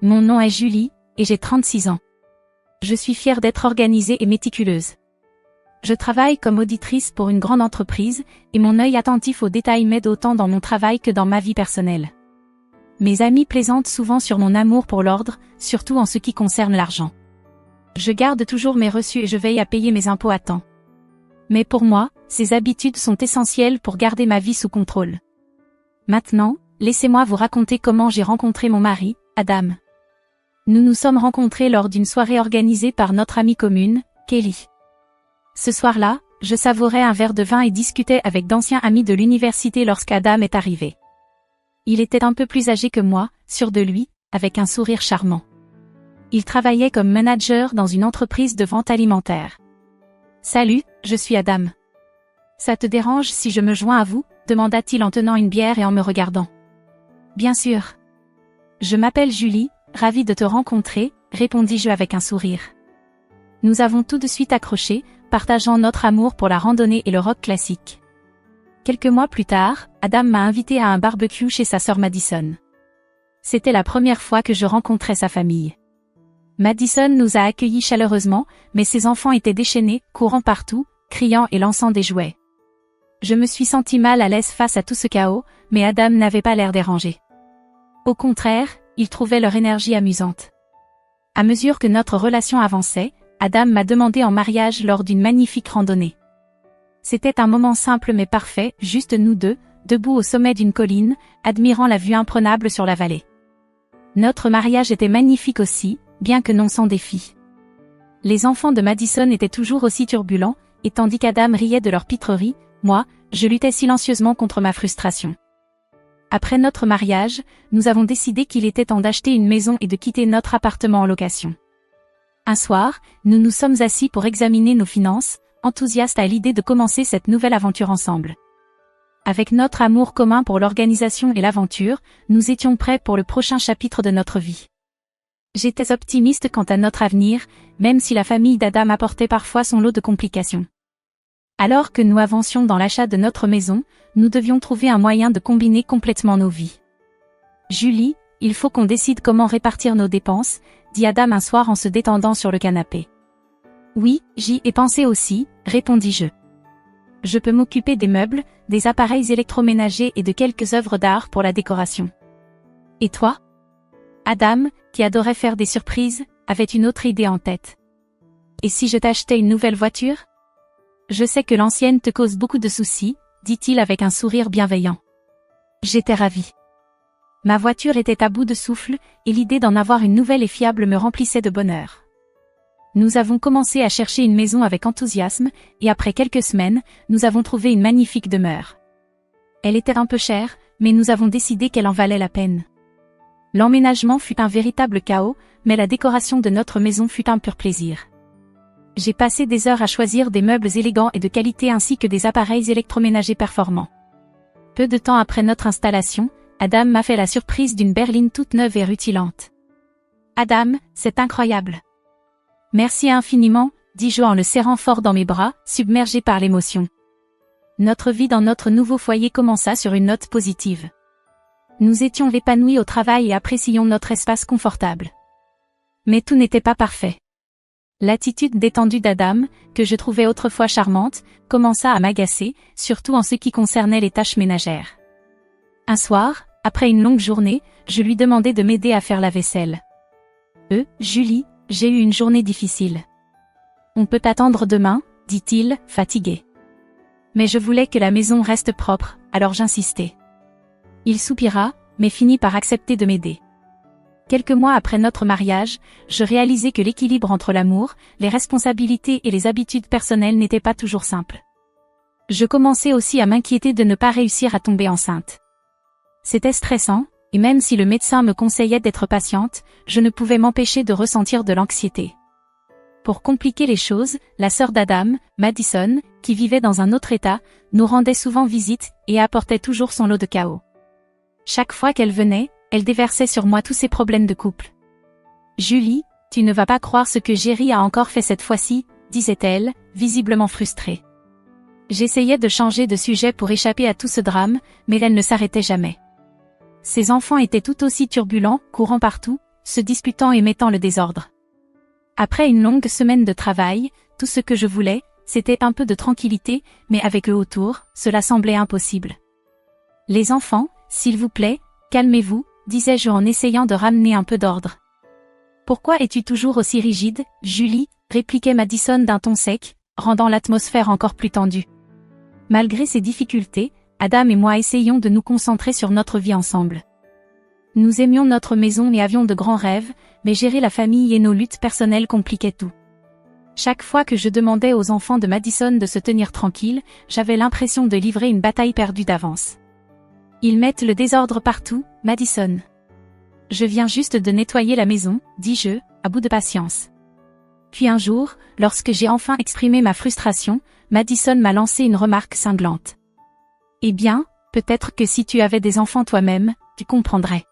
Mon nom est Julie, et j'ai 36 ans. Je suis fière d'être organisée et méticuleuse. Je travaille comme auditrice pour une grande entreprise, et mon œil attentif aux détails m'aide autant dans mon travail que dans ma vie personnelle. Mes amis plaisantent souvent sur mon amour pour l'ordre, surtout en ce qui concerne l'argent. Je garde toujours mes reçus et je veille à payer mes impôts à temps. Mais pour moi, ces habitudes sont essentielles pour garder ma vie sous contrôle. Maintenant, laissez-moi vous raconter comment j'ai rencontré mon mari, Adam. Nous nous sommes rencontrés lors d'une soirée organisée par notre amie commune, Kelly. Ce soir-là, je savourais un verre de vin et discutais avec d'anciens amis de l'université lorsqu'Adam est arrivé. Il était un peu plus âgé que moi, sûr de lui, avec un sourire charmant. Il travaillait comme manager dans une entreprise de vente alimentaire. « Salut, je suis Adam. Ça te dérange si je me joins à vous ?» demanda-t-il en tenant une bière et en me regardant. « Bien sûr. Je m'appelle Julie, ravie de te rencontrer, répondis-je avec un sourire. Nous avons tout de suite accroché, partageant notre amour pour la randonnée et le rock classique. Quelques mois plus tard, Adam m'a invité à un barbecue chez sa sœur Madison. C'était la première fois que je rencontrais sa famille. Madison nous a accueillis chaleureusement, mais ses enfants étaient déchaînés, courant partout, criant et lançant des jouets. Je me suis senti mal à l'aise face à tout ce chaos, mais Adam n'avait pas l'air dérangé. Au contraire, il trouvait leur énergie amusante. À mesure que notre relation avançait, Adam m'a demandé en mariage lors d'une magnifique randonnée. C'était un moment simple mais parfait, juste nous deux, debout au sommet d'une colline, admirant la vue imprenable sur la vallée. Notre mariage était magnifique aussi, bien que non sans défi. Les enfants de Madison étaient toujours aussi turbulents, et tandis qu'Adam riait de leur pitrerie, moi, je luttais silencieusement contre ma frustration. Après notre mariage, nous avons décidé qu'il était temps d'acheter une maison et de quitter notre appartement en location. Un soir, nous nous sommes assis pour examiner nos finances, enthousiastes à l'idée de commencer cette nouvelle aventure ensemble. Avec notre amour commun pour l'organisation et l'aventure, nous étions prêts pour le prochain chapitre de notre vie. J'étais optimiste quant à notre avenir, même si la famille d'Adam apportait parfois son lot de complications. Alors que nous avancions dans l'achat de notre maison, nous devions trouver un moyen de combiner complètement nos vies. « Julie, il faut qu'on décide comment répartir nos dépenses », dit Adam un soir en se détendant sur le canapé. « Oui, j'y ai pensé aussi », répondis-je. « Je peux m'occuper des meubles, des appareils électroménagers et de quelques œuvres d'art pour la décoration. » « Et toi ?» Adam, qui adorait faire des surprises, avait une autre idée en tête. « Et si je t'achetais une nouvelle voiture ? Je sais que l'ancienne te cause beaucoup de soucis, » dit-il avec un sourire bienveillant. J'étais ravie. Ma voiture était à bout de souffle, et l'idée d'en avoir une nouvelle et fiable me remplissait de bonheur. Nous avons commencé à chercher une maison avec enthousiasme, et après quelques semaines, nous avons trouvé une magnifique demeure. Elle était un peu chère, mais nous avons décidé qu'elle en valait la peine. L'emménagement fut un véritable chaos, mais la décoration de notre maison fut un pur plaisir. J'ai passé des heures à choisir des meubles élégants et de qualité ainsi que des appareils électroménagers performants. Peu de temps après notre installation, Adam m'a fait la surprise d'une berline toute neuve et rutilante. « Adam, c'est incroyable. » « Merci infiniment, » dis-je en le serrant fort dans mes bras, submergé par l'émotion. Notre vie dans notre nouveau foyer commença sur une note positive. Nous étions épanouis au travail et apprécions notre espace confortable. Mais tout n'était pas parfait. L'attitude détendue d'Adam, que je trouvais autrefois charmante, commença à m'agacer, surtout en ce qui concernait les tâches ménagères. Un soir, après une longue journée, je lui demandai de m'aider à faire la vaisselle. « Julie, j'ai eu une journée difficile. »« On peut attendre demain, » dit-il, fatigué. Mais je voulais que la maison reste propre, alors j'insistai. Il soupira, mais finit par accepter de m'aider. Quelques mois après notre mariage, je réalisai que l'équilibre entre l'amour, les responsabilités et les habitudes personnelles n'était pas toujours simple. Je commençais aussi à m'inquiéter de ne pas réussir à tomber enceinte. C'était stressant, et même si le médecin me conseillait d'être patiente, je ne pouvais m'empêcher de ressentir de l'anxiété. Pour compliquer les choses, la sœur d'Adam, Madison, qui vivait dans un autre état, nous rendait souvent visite et apportait toujours son lot de chaos. Chaque fois qu'elle venait, elle déversait sur moi tous ses problèmes de couple. « Julie, tu ne vas pas croire ce que Jerry a encore fait cette fois-ci, » disait-elle, visiblement frustrée. J'essayais de changer de sujet pour échapper à tout ce drame, mais elle ne s'arrêtait jamais. Ses enfants étaient tout aussi turbulents, courant partout, se disputant et mettant le désordre. Après une longue semaine de travail, tout ce que je voulais, c'était un peu de tranquillité, mais avec eux autour, cela semblait impossible. Les enfants, s'il vous plaît, calmez-vous, disais-je en essayant de ramener un peu d'ordre. Pourquoi es-tu toujours aussi rigide, Julie, répliquait Madison d'un ton sec, rendant l'atmosphère encore plus tendue. Malgré ces difficultés, Adam et moi essayions de nous concentrer sur notre vie ensemble. Nous aimions notre maison et avions de grands rêves, mais gérer la famille et nos luttes personnelles compliquaient tout. Chaque fois que je demandais aux enfants de Madison de se tenir tranquilles, j'avais l'impression de livrer une bataille perdue d'avance. Ils mettent le désordre partout, Madison. Je viens juste de nettoyer la maison, dis-je, à bout de patience. Puis un jour, lorsque j'ai enfin exprimé ma frustration, Madison m'a lancé une remarque cinglante. Eh bien, peut-être que si tu avais des enfants toi-même, tu comprendrais.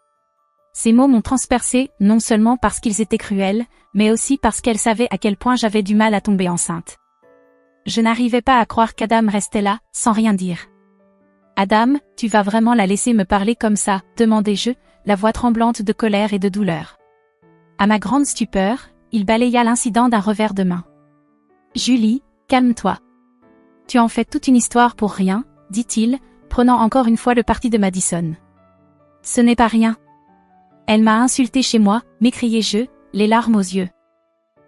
Ces mots m'ont transpercé, non seulement parce qu'ils étaient cruels, mais aussi parce qu'elle savait à quel point j'avais du mal à tomber enceinte. Je n'arrivais pas à croire qu'Adam restait là, sans rien dire. Adam, tu vas vraiment la laisser me parler comme ça, demandai-je, la voix tremblante de colère et de douleur. À ma grande stupeur, il balaya l'incident d'un revers de main. Julie, calme-toi. Tu en fais toute une histoire pour rien, dit-il, prenant encore une fois le parti de Madison. Ce n'est pas rien. Elle m'a insulté chez moi, m'écriai-je, les larmes aux yeux.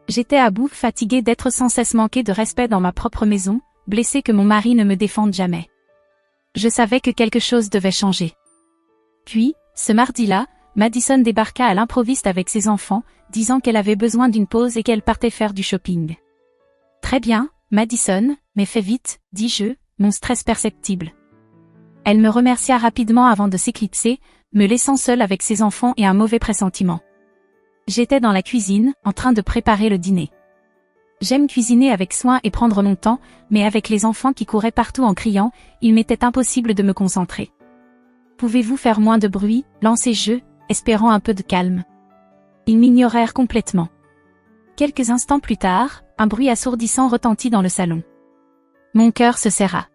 J'étais à bout, fatiguée d'être sans cesse manquée de respect dans ma propre maison, blessée que mon mari ne me défende jamais. Je savais que quelque chose devait changer. Puis, ce mardi-là, Madison débarqua à l'improviste avec ses enfants, disant qu'elle avait besoin d'une pause et qu'elle partait faire du shopping. Très bien, Madison, mais fais vite, dis-je, mon stress perceptible. Elle me remercia rapidement avant de s'éclipser, me laissant seule avec ses enfants et un mauvais pressentiment. J'étais dans la cuisine, en train de préparer le dîner. J'aime cuisiner avec soin et prendre mon temps, mais avec les enfants qui couraient partout en criant, il m'était impossible de me concentrer. Pouvez-vous faire moins de bruit, lançai-je, espérant un peu de calme. Ils m'ignorèrent complètement. Quelques instants plus tard, un bruit assourdissant retentit dans le salon. Mon cœur se serra.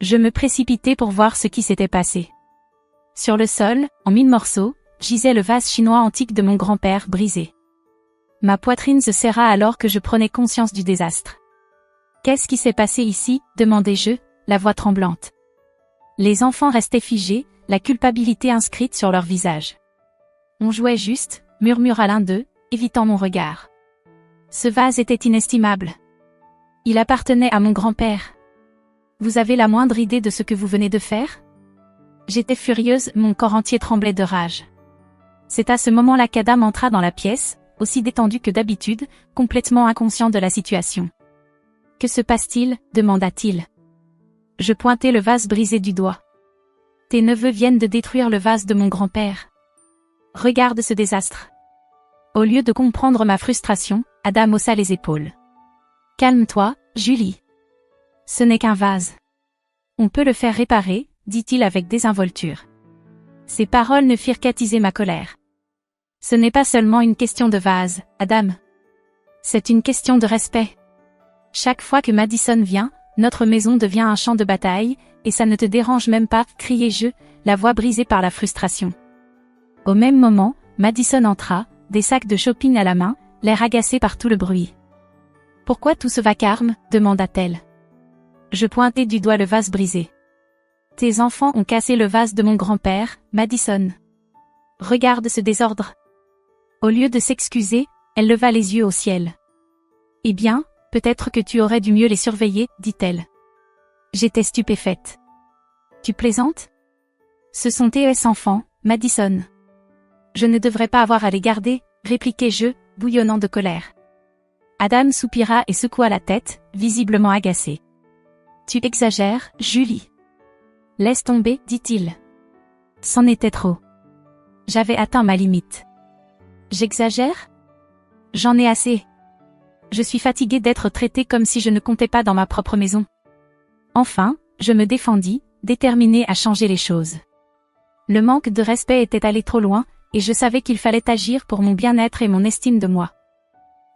Je me précipitai pour voir ce qui s'était passé. Sur le sol, en 1000 morceaux, gisait le vase chinois antique de mon grand-père brisé. Ma poitrine se serra alors que je prenais conscience du désastre. Qu'est-ce qui s'est passé ici, demandai-je, la voix tremblante. Les enfants restaient figés, la culpabilité inscrite sur leur visage. On jouait juste, murmura l'un d'eux, évitant mon regard. Ce vase était inestimable. Il appartenait à mon grand-père. Vous avez la moindre idée de ce que vous venez de faire ? J'étais furieuse, mon corps entier tremblait de rage. C'est à ce moment-là qu'Adam entra dans la pièce, aussi détendu que d'habitude, complètement inconscient de la situation. « Que se passe-t-il » demanda-t-il. Je pointai le vase brisé du doigt. « Tes neveux viennent de détruire le vase de mon grand-père. Regarde ce désastre. » Au lieu de comprendre ma frustration, Adam haussa les épaules. « Calme-toi, Julie. Ce n'est qu'un vase. On peut le faire réparer, » dit-il avec désinvolture. Ces paroles ne firent qu'attiser ma colère. Ce n'est pas seulement une question de vase, Adam. C'est une question de respect. Chaque fois que Madison vient, notre maison devient un champ de bataille, et ça ne te dérange même pas, criai-je, la voix brisée par la frustration. Au même moment, Madison entra, des sacs de shopping à la main, l'air agacé par tout le bruit. « Pourquoi tout ce vacarme » demanda-t-elle. Je pointai du doigt le vase brisé. « Tes enfants ont cassé le vase de mon grand-père, Madison. Regarde ce désordre. » Au lieu de s'excuser, elle leva les yeux au ciel. « Eh bien, peut-être que tu aurais dû mieux les surveiller, dit-elle. » J'étais stupéfaite. « Tu plaisantes ? Ce sont tes enfants, Madison. »« Je ne devrais pas avoir à les garder, » répliquai-je, bouillonnant de colère. Adam soupira et secoua la tête, visiblement agacé. « Tu exagères, Julie. »« Laisse tomber, » dit-il. C'en était trop. J'avais atteint ma limite. J'exagère ? J'en ai assez. Je suis fatiguée d'être traitée comme si je ne comptais pas dans ma propre maison. Enfin, je me défendis, déterminée à changer les choses. Le manque de respect était allé trop loin, et je savais qu'il fallait agir pour mon bien-être et mon estime de moi.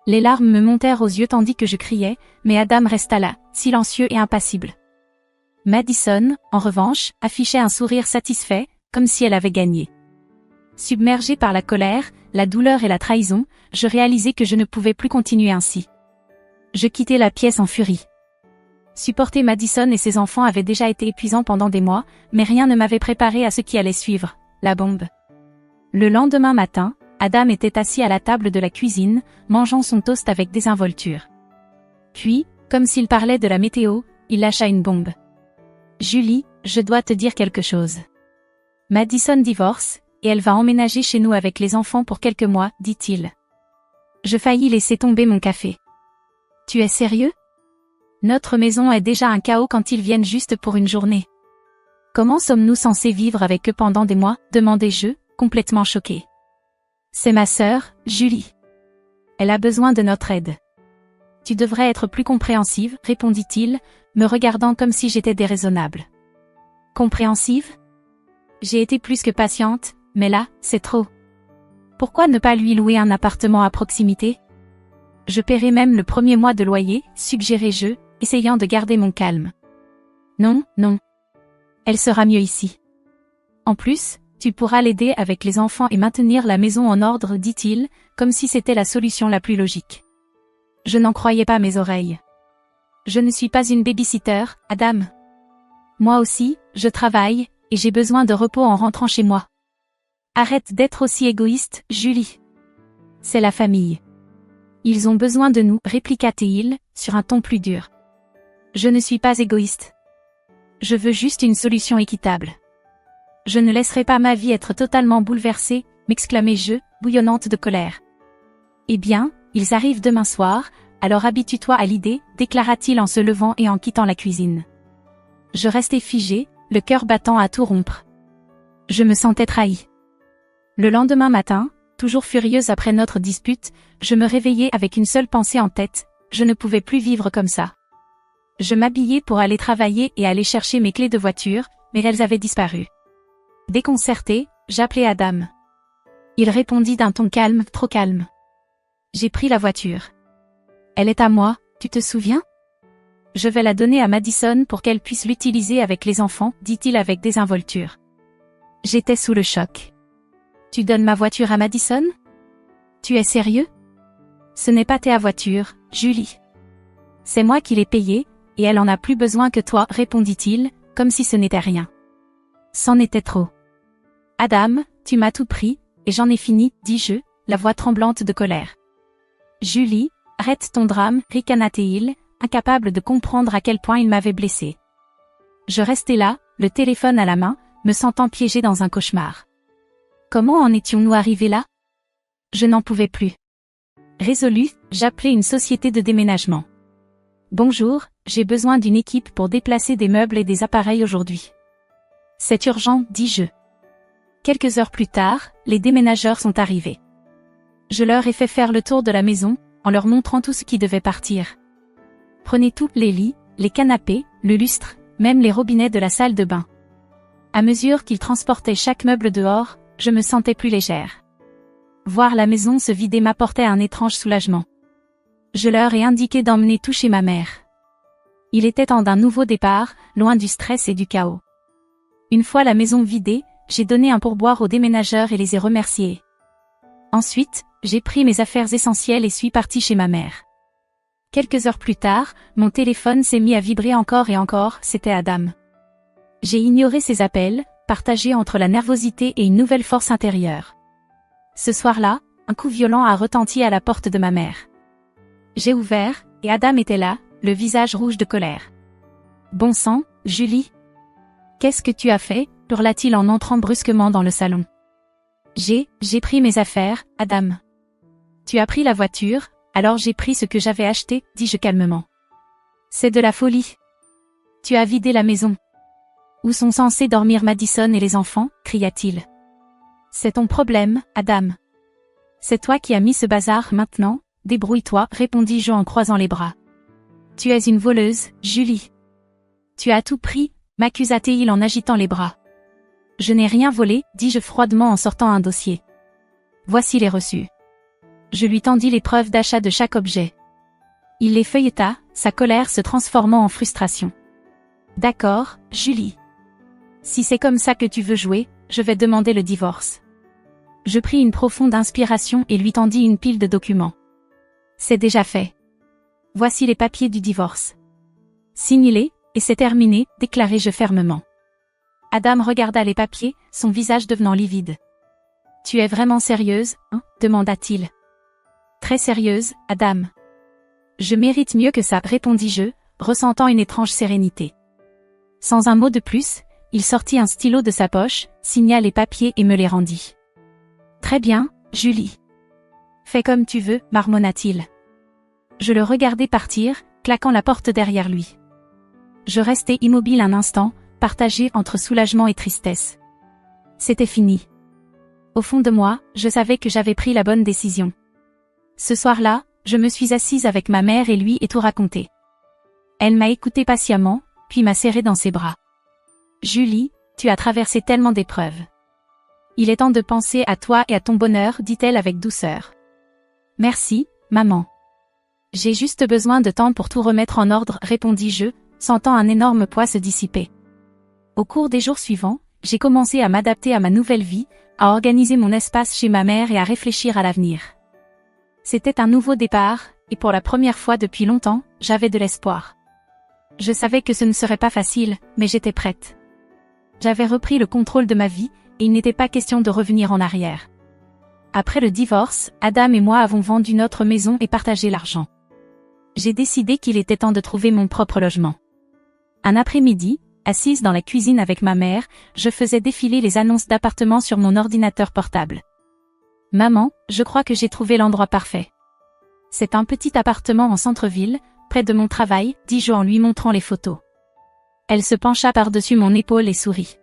Les larmes me montèrent aux yeux tandis que je criais, mais Adam resta là, silencieux et impassible. Madison, en revanche, affichait un sourire satisfait, comme si elle avait gagné. Submergée par la colère, la douleur et la trahison, je réalisais que je ne pouvais plus continuer ainsi. Je quittais la pièce en furie. Supporter Madison et ses enfants avait déjà été épuisant pendant des mois, mais rien ne m'avait préparé à ce qui allait suivre, la bombe. Le lendemain matin, Adam était assis à la table de la cuisine, mangeant son toast avec désinvolture. Puis, comme s'il parlait de la météo, il lâcha une bombe. « Julie, je dois te dire quelque chose. Madison divorce, et elle va emménager chez nous avec les enfants pour quelques mois, dit-il. » Je faillis laisser tomber mon café. « Tu es sérieux ? Notre maison est déjà un chaos quand ils viennent juste pour une journée. Comment sommes-nous censés vivre avec eux pendant des mois ? Demandai-je, complètement choquée. C'est ma sœur, Julie. Elle a besoin de notre aide. Tu devrais être plus compréhensive, répondit-il, me regardant comme si j'étais déraisonnable. Compréhensive ? J'ai été plus que patiente, mais là, c'est trop. Pourquoi ne pas lui louer un appartement à proximité ? Je paierai même le premier mois de loyer, suggérai-je, essayant de garder mon calme. Non, non. Elle sera mieux ici. En plus, tu pourras l'aider avec les enfants et maintenir la maison en ordre, dit-il, comme si c'était la solution la plus logique. Je n'en croyais pas mes oreilles. Je ne suis pas une babysitter, Adam. Moi aussi, je travaille, et j'ai besoin de repos en rentrant chez moi. Arrête d'être aussi égoïste, Julie. C'est la famille. Ils ont besoin de nous, répliqua-t-il, sur un ton plus dur. Je ne suis pas égoïste. Je veux juste une solution équitable. Je ne laisserai pas ma vie être totalement bouleversée, m'exclamai-je, bouillonnante de colère. Eh bien, ils arrivent demain soir, alors habitue-toi à l'idée, déclara-t-il en se levant et en quittant la cuisine. Je restais figée, le cœur battant à tout rompre. Je me sentais trahie. Le lendemain matin, toujours furieuse après notre dispute, je me réveillai avec une seule pensée en tête, je ne pouvais plus vivre comme ça. Je m'habillai pour aller travailler et aller chercher mes clés de voiture, mais elles avaient disparu. Déconcertée, j'appelai Adam. Il répondit d'un ton calme, trop calme. J'ai pris la voiture. Elle est à moi, tu te souviens ? Je vais la donner à Madison pour qu'elle puisse l'utiliser avec les enfants, dit-il avec désinvolture. J'étais sous le choc. Tu donnes ma voiture à Madison ? Tu es sérieux ? Ce n'est pas ta voiture, Julie. C'est moi qui l'ai payée, et elle en a plus besoin que toi, répondit-il, comme si ce n'était rien. C'en était trop. Adam, tu m'as tout pris, et j'en ai fini, dis-je, la voix tremblante de colère. Julie, arrête ton drame, ricana-t-il, incapable de comprendre à quel point il m'avait blessée. Je restais là, le téléphone à la main, me sentant piégée dans un cauchemar. Comment en étions-nous arrivés là ? Je n'en pouvais plus. Résolue, j'appelai une société de déménagement. Bonjour, j'ai besoin d'une équipe pour déplacer des meubles et des appareils aujourd'hui. C'est urgent, dis-je. Quelques heures plus tard, les déménageurs sont arrivés. Je leur ai fait faire le tour de la maison, en leur montrant tout ce qui devait partir. Prenez tout, les lits, les canapés, le lustre, même les robinets de la salle de bain. À mesure qu'ils transportaient chaque meuble dehors, je me sentais plus légère. Voir la maison se vider m'apportait un étrange soulagement. Je leur ai indiqué d'emmener tout chez ma mère. Il était temps d'un nouveau départ, loin du stress et du chaos. Une fois la maison vidée, j'ai donné un pourboire aux déménageurs et les ai remerciés. Ensuite, j'ai pris mes affaires essentielles et suis partie chez ma mère. Quelques heures plus tard, mon téléphone s'est mis à vibrer encore et encore, c'était Adam. J'ai ignoré ses appels, partagé entre la nervosité et une nouvelle force intérieure. Ce soir-là, un coup violent a retenti à la porte de ma mère. J'ai ouvert, et Adam était là, le visage rouge de colère. « Bon sang, Julie. Qu'est-ce que tu as fait ?» hurla-t-il en entrant brusquement dans le salon. J'ai pris mes affaires, Adam. Tu as pris la voiture, alors j'ai pris ce que j'avais acheté, dis-je calmement. C'est de la folie. Tu as vidé la maison. Où sont censés dormir Madison et les enfants, cria-t-il. C'est ton problème, Adam. C'est toi qui as mis ce bazar maintenant, débrouille-toi, répondis-je en croisant les bras. Tu es une voleuse, Julie. Tu as tout pris, m'accusa-t-il en agitant les bras. Je n'ai rien volé, dis-je froidement en sortant un dossier. Voici les reçus. Je lui tendis les preuves d'achat de chaque objet. Il les feuilleta, sa colère se transformant en frustration. D'accord, Julie. Si c'est comme ça que tu veux jouer, je vais demander le divorce. Je pris une profonde inspiration et lui tendis une pile de documents. C'est déjà fait. Voici les papiers du divorce. Signe-les, et c'est terminé, déclarai-je fermement. Adam regarda les papiers, son visage devenant livide. Tu es vraiment sérieuse, hein? Demanda-t-il. Très sérieuse, Adam. Je mérite mieux que ça, répondis-je, ressentant une étrange sérénité. Sans un mot de plus, il sortit un stylo de sa poche, signa les papiers et me les rendit. Très bien, Julie. Fais comme tu veux, marmonna-t-il. Je le regardai partir, claquant la porte derrière lui. Je restai immobile un instant, partagé entre soulagement et tristesse. C'était fini. Au fond de moi, je savais que j'avais pris la bonne décision. Ce soir-là, je me suis assise avec ma mère et lui et tout raconté. Elle m'a écouté patiemment, puis m'a serré dans ses bras. Julie, tu as traversé tellement d'épreuves. Il est temps de penser à toi et à ton bonheur, dit-elle avec douceur. Merci, maman. J'ai juste besoin de temps pour tout remettre en ordre, répondis-je, sentant un énorme poids se dissiper. Au cours des jours suivants, j'ai commencé à m'adapter à ma nouvelle vie, à organiser mon espace chez ma mère et à réfléchir à l'avenir. C'était un nouveau départ, et pour la première fois depuis longtemps, j'avais de l'espoir. Je savais que ce ne serait pas facile, mais j'étais prête. J'avais repris le contrôle de ma vie, et il n'était pas question de revenir en arrière. Après le divorce, Adam et moi avons vendu notre maison et partagé l'argent. J'ai décidé qu'il était temps de trouver mon propre logement. Un après-midi, assise dans la cuisine avec ma mère, je faisais défiler les annonces d'appartements sur mon ordinateur portable. Maman, je crois que j'ai trouvé l'endroit parfait. C'est un petit appartement en centre-ville, près de mon travail, dis-je en lui montrant les photos. Elle se pencha par-dessus mon épaule et sourit.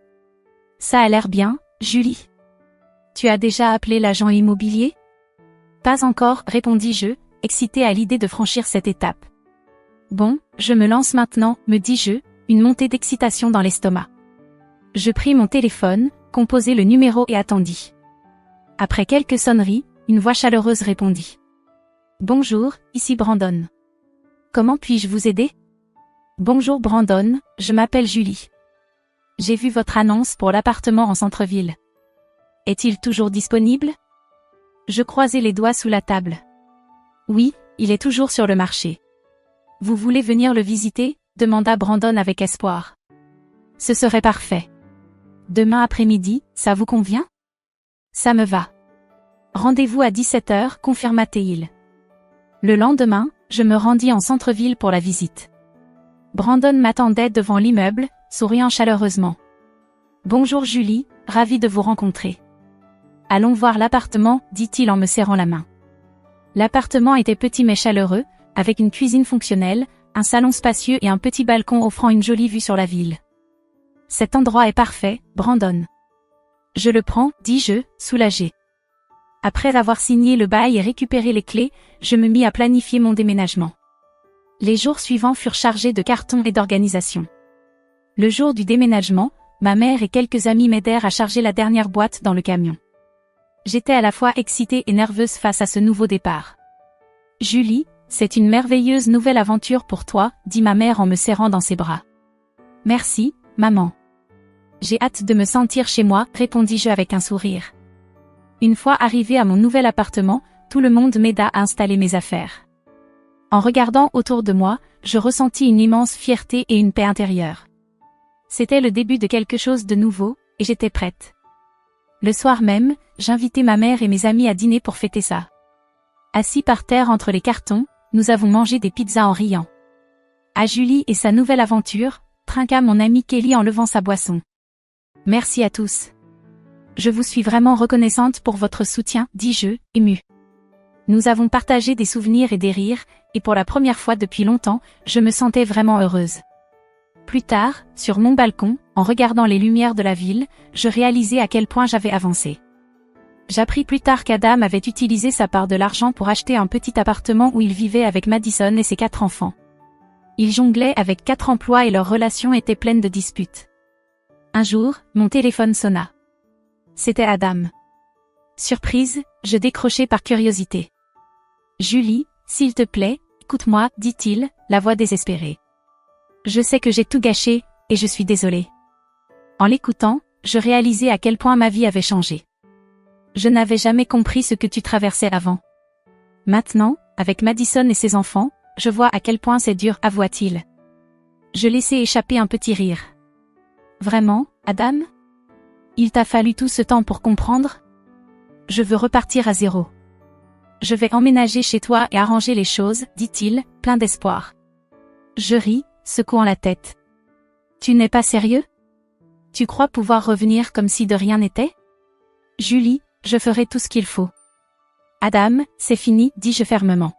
Ça a l'air bien, Julie. Tu as déjà appelé l'agent immobilier? Pas encore, répondis-je, excitée à l'idée de franchir cette étape. Bon, je me lance maintenant, me dis-je, une montée d'excitation dans l'estomac. Je pris mon téléphone, composai le numéro et attendis. Après quelques sonneries, une voix chaleureuse répondit. Bonjour, ici Brandon. Comment puis-je vous aider? Bonjour Brandon, je m'appelle Julie. J'ai vu votre annonce pour l'appartement en centre-ville. Est-il toujours disponible? Je croisai les doigts sous la table. Oui, il est toujours sur le marché. Vous voulez venir le visiter? Demanda Brandon avec espoir. Ce serait parfait. Demain après-midi, ça vous convient? Ça me va. Rendez-vous à 17h, confirma-t-il. Le lendemain, je me rendis en centre-ville pour la visite. Brandon m'attendait devant l'immeuble, souriant chaleureusement. Bonjour Julie, ravi de vous rencontrer. Allons voir l'appartement, dit-il en me serrant la main. L'appartement était petit mais chaleureux, avec une cuisine fonctionnelle, un salon spacieux et un petit balcon offrant une jolie vue sur la ville. Cet endroit est parfait, Brandon. Je le prends, dis-je, soulagé. Après avoir signé le bail et récupéré les clés, je me mis à planifier mon déménagement. Les jours suivants furent chargés de cartons et d'organisation. Le jour du déménagement, ma mère et quelques amis m'aidèrent à charger la dernière boîte dans le camion. J'étais à la fois excitée et nerveuse face à ce nouveau départ. Julie, c'est une merveilleuse nouvelle aventure pour toi, dit ma mère en me serrant dans ses bras. Merci, maman. J'ai hâte de me sentir chez moi, répondis-je avec un sourire. Une fois arrivée à mon nouvel appartement, tout le monde m'aida à installer mes affaires. En regardant autour de moi, je ressentis une immense fierté et une paix intérieure. C'était le début de quelque chose de nouveau, et j'étais prête. Le soir même, j'invitai ma mère et mes amis à dîner pour fêter ça. Assis par terre entre les cartons, nous avons mangé des pizzas en riant. À Julie et sa nouvelle aventure, trinqua mon ami Kelly en levant sa boisson. Merci à tous. Je vous suis vraiment reconnaissante pour votre soutien, dis-je, émue. Nous avons partagé des souvenirs et des rires, et pour la première fois depuis longtemps, je me sentais vraiment heureuse. Plus tard, sur mon balcon, en regardant les lumières de la ville, je réalisais à quel point j'avais avancé. J'appris plus tard qu'Adam avait utilisé sa part de l'argent pour acheter un petit appartement où il vivait avec Madison et ses 4 enfants. Il jonglait avec 4 emplois et leur relation était pleine de disputes. Un jour, mon téléphone sonna. C'était Adam. Surprise, je décrochai par curiosité. Julie, s'il te plaît, écoute-moi, dit-il, la voix désespérée. Je sais que j'ai tout gâché, et je suis désolée. En l'écoutant, je réalisais à quel point ma vie avait changé. Je n'avais jamais compris ce que tu traversais avant. Maintenant, avec Madison et ses enfants, je vois à quel point c'est dur, avoua-t-il. Je laissai échapper un petit rire. Vraiment, Adam? Il t'a fallu tout ce temps pour comprendre? Je veux repartir à zéro. Je vais emménager chez toi et arranger les choses, dit-il, plein d'espoir. Je ris, secouant la tête. Tu n'es pas sérieux? Tu crois pouvoir revenir comme si de rien n'était? Julie, je ferai tout ce qu'il faut. Adam, c'est fini, dis-je fermement.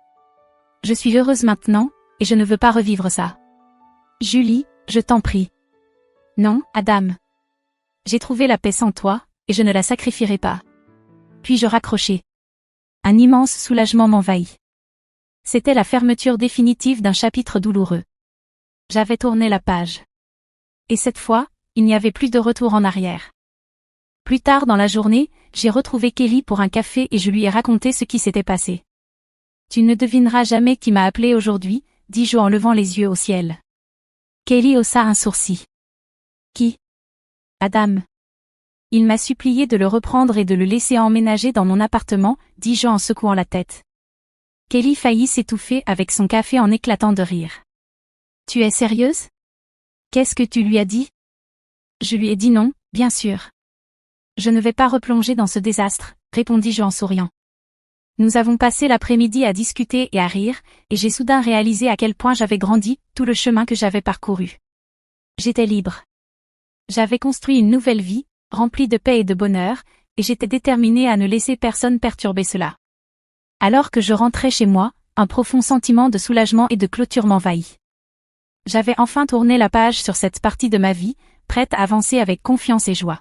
Je suis heureuse maintenant, et je ne veux pas revivre ça. Julie, je t'en prie. Non, Adam. J'ai trouvé la paix sans toi, et je ne la sacrifierai pas. Puis je raccrochai. Un immense soulagement m'envahit. C'était la fermeture définitive d'un chapitre douloureux. J'avais tourné la page. Et cette fois, il n'y avait plus de retour en arrière. Plus tard dans la journée, j'ai retrouvé Kelly pour un café et je lui ai raconté ce qui s'était passé. Tu ne devineras jamais qui m'a appelé aujourd'hui, dis-je en levant les yeux au ciel. Kelly haussa un sourcil. Qui? Adam. Il m'a supplié de le reprendre et de le laisser emménager dans mon appartement, dis-je en secouant la tête. Kelly faillit s'étouffer avec son café en éclatant de rire. Tu es sérieuse? Qu'est-ce que tu lui as dit? Je lui ai dit non, bien sûr. Je ne vais pas replonger dans ce désastre, répondis-je en souriant. Nous avons passé l'après-midi à discuter et à rire, et j'ai soudain réalisé à quel point j'avais grandi, tout le chemin que j'avais parcouru. J'étais libre. J'avais construit une nouvelle vie, remplie de paix et de bonheur, et j'étais déterminée à ne laisser personne perturber cela. Alors que je rentrais chez moi, un profond sentiment de soulagement et de clôture m'envahit. J'avais enfin tourné la page sur cette partie de ma vie, prête à avancer avec confiance et joie.